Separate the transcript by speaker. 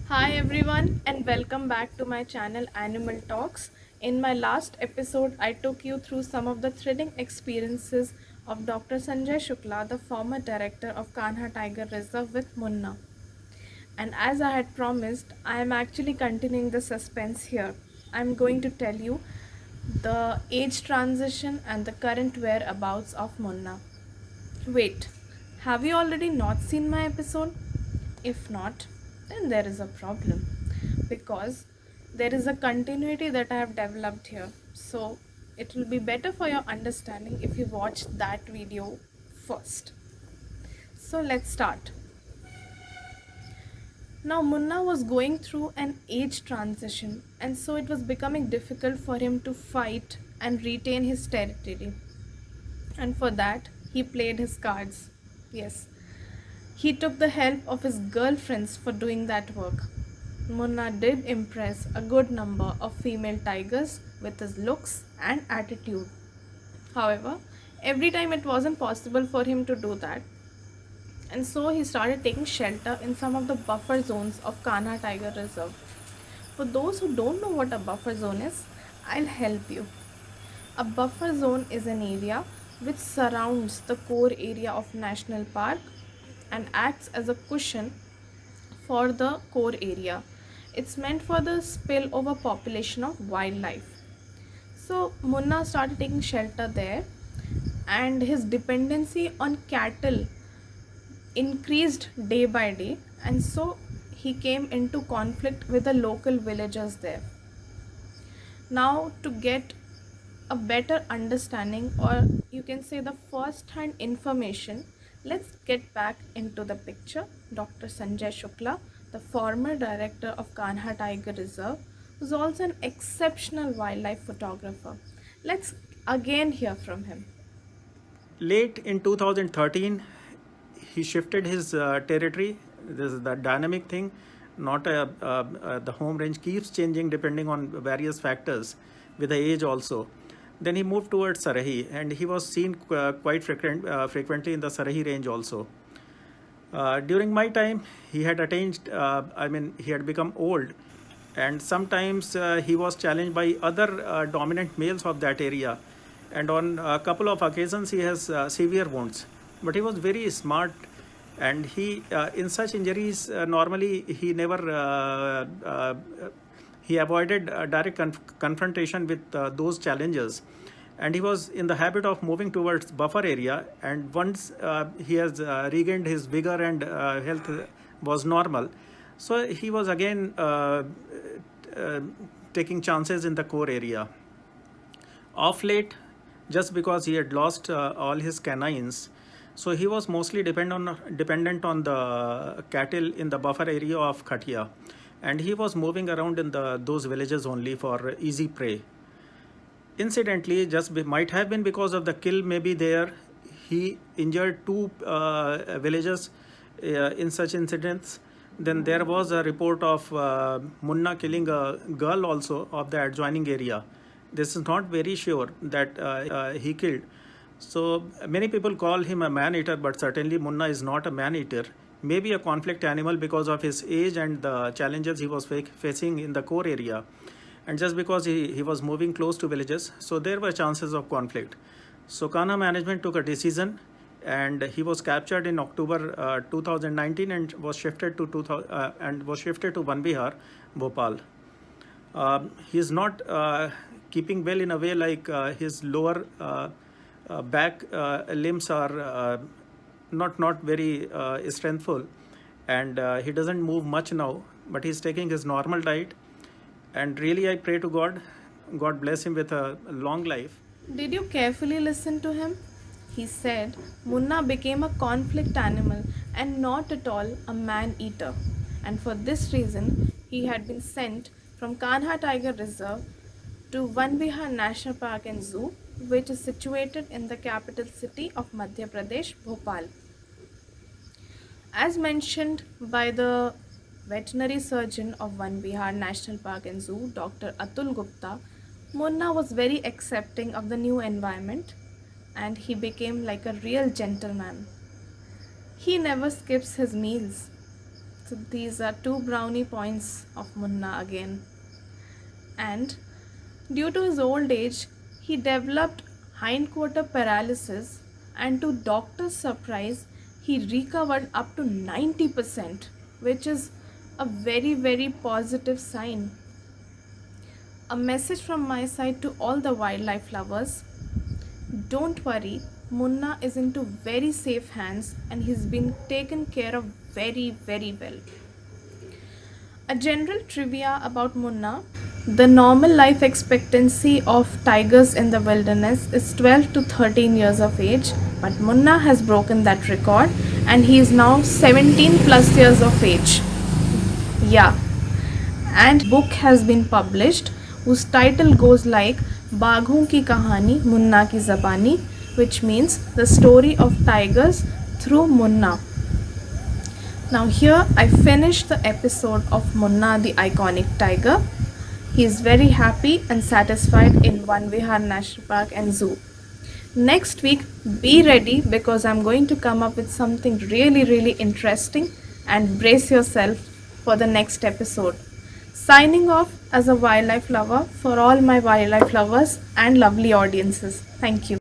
Speaker 1: Hi everyone and welcome back to my channel Animal Talks. In my last episode, I took you through some of the thrilling experiences of Dr. Sanjay Shukla, the former director of Kanha Tiger Reserve with Munna. And as I had promised, I am actually continuing the suspense here. I am going to tell you the age transition and the current whereabouts of Munna. Wait, have you already not seen my episode? If not, then there is a problem because there is a continuity that I have developed here. So it will be better for your understanding if you watch that video first. So let's start. Now, Munna was going through an age transition, and so it was becoming difficult for him to fight and retain his territory. And for that, he played his cards. Yes, he took the help of his girlfriends for doing that work. Munna did impress a good number of female tigers with his looks and attitude. However, every time it wasn't possible for him to do that, and so he started taking shelter in some of the buffer zones of Kanha Tiger Reserve. For those who don't know what a buffer zone is, I'll help you. A buffer zone is an area which surrounds the core area of national park and acts as a cushion for the core area. It's meant for the spillover population of wildlife. So Munna started taking shelter there, and his dependency on cattle increased day by day, and so he came into conflict with the local villagers there. Now, to get a better understanding, or you can say the first hand information, let's get back into the picture. Dr. Sanjay Shukla, the former director of Kanha Tiger Reserve, was also an exceptional wildlife photographer. Let's again hear from him.
Speaker 2: Late in 2013, he shifted his territory. This is the dynamic thing, not the home range keeps changing depending on various factors with the age also. Then he moved towards Sarahi, and he was seen quite frequently in the Sarahi range also. During my time, he had attained, he had become old, and sometimes he was challenged by other dominant males of that area. And on a couple of occasions, he has severe wounds. But he was very smart, and in such injuries, normally he avoided direct confrontation with those challenges, and he was in the habit of moving towards buffer area. And once he has regained his vigor and health was normal, so he was again uh, taking chances in the core area. Of late, just because he had lost all his canines, so he was mostly dependent on the cattle in the buffer area of Khatia, and he was moving around in those villages only for easy prey. Incidentally, might have been because of the kill, maybe there, he injured two villagers in such incidents. Then there was a report of Munna killing a girl also of the adjoining area. This is not very sure that he killed. So many people call him a man eater, but certainly Munna is not a man eater. Maybe a conflict animal because of his age and the challenges he was facing in the core area. And just because he was moving close to villages, so there were chances of conflict. So Kanha management took a decision, and he was captured in October 2019 and was shifted to Van Vihar, Bhopal. He is not keeping well in a way, like his lower back limbs are not very strengthful, and he doesn't move much now, but he's taking his normal diet. And really, I pray to God bless him with a long life.
Speaker 1: Did you carefully listen to him? He said Munna became a conflict animal and not at all a man eater, and for this reason he had been sent from Kanha Tiger Reserve to Vanvihar National Park and Zoo, which is situated in the capital city of Madhya Pradesh, Bhopal. As mentioned by the veterinary surgeon of Van Vihar National Park and Zoo, Dr. Atul Gupta, Munna was very accepting of the new environment and he became like a real gentleman. He never skips his meals. So these are two brownie points of Munna again. And due to his old age, he developed hindquarter paralysis, and to doctor's surprise, he recovered up to 90%, which is a very, very positive sign. A message from my side to all the wildlife lovers: don't worry, Munna is into very safe hands and he's been taken care of very, very well. A general trivia about Munna: the normal life expectancy of tigers in the wilderness is 12 to 13 years of age, but Munna has broken that record and he is now 17 plus years of age. Yeah, and book has been published whose title goes like Baghon ki Kahani Munna ki Zabani, which means the story of tigers through Munna. Now here I finished the episode of Munna the iconic tiger. He is very happy and satisfied in One Vihar National Park and Zoo. Next week, be ready because I'm going to come up with something really, really interesting, and brace yourself for the next episode. Signing off as a wildlife lover for all my wildlife lovers and lovely audiences. Thank you.